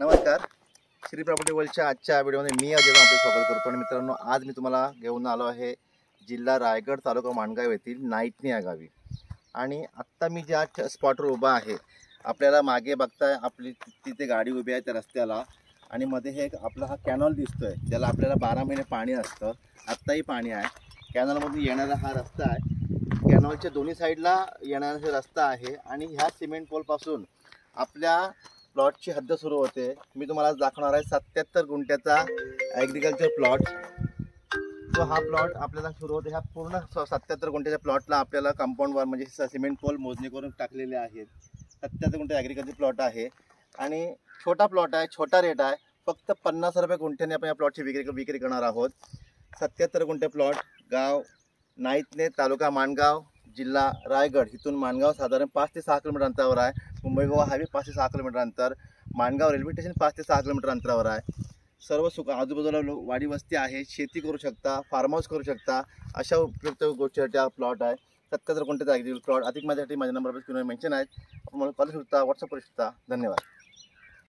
नमस्कार, श्री प्रॉपर्टी वर्ल्डच्या आजच्या व्हिडिओमध्ये मी अजय आपले स्वागत करतो। आणि मित्रांनो, आज मी तुम्हाला घेऊन आलो आहे जिल्हा रायगड, तालुका माणगाव येथील नाईटनी या गावी। आणि आत्ता मी ज्या स्पॉटवर उभा आहे, आपल्याला मागे बघताय आपली तिथे गाडी उभी आहे त्या रस्त्याला, आणि मध्ये हे आपला हा कॅनॉल दिसतोय, ज्याला आपल्याला 12 महिने पाणी असतं। आत्ताही पाणी आहे। कॅनॉलमधून येणारा हा रस्ता आहे, कॅनॉलच्या दोन्ही साईडला येणारा हे रस्ता आहे। आणि ह्या सिमेंट पोलपासून आपल्या प्लॉटची हद्द सुरू होते। मी तुम्हाला आज दाखवणार आहे 77 गुंठ्याचा ॲग्रिकल्चर प्लॉट। तो हा प्लॉट आपल्याला सुरू होते। ह्या पूर्ण 77 गुंठ्याच्या प्लॉटला आपल्याला कंपाऊंडवर म्हणजे सिमेंट पोल मोजणी करून टाकलेले आहेत। 77 गुंठे ॲग्रिकल्चर प्लॉट आहे आणि छोटा प्लॉट आहे, छोटा रेट आहे। फक्त 50 रुपये गुंठ्याने आपण या प्लॉटची विक्री करणार आहोत। 77 गुंठे प्लॉट, गाव नाईटने, तालुका माणगाव, जिल्हा रायगड। इथून माणगाव साधारण 5 ते 6 किलोमीटर अंतरावर आहे। मुंबई गोवा हायवे 5 ते 6 किलोमीटर अंतर, माणगाव रेल्वे स्टेशन 5 ते 6 किलोमीटर अंतरावर आहे। सर्व सुख आजूबाजूला वाडी वस्ती आहे, शेती करू शकता, फार्म हाऊस करू शकता, अशा उपयुक्त गोष्टीसाठी हा प्लॉट आहे। 77 गुंठ्याचा ॲग्रिकल्चर प्लॉट। अधिक माहितीसाठी माझ्या नंबरवर स्क्रीनवर मेन्शन आहे, आपण मला कॉल करू शकता, व्हॉट्सअप करू शकता। धन्यवाद।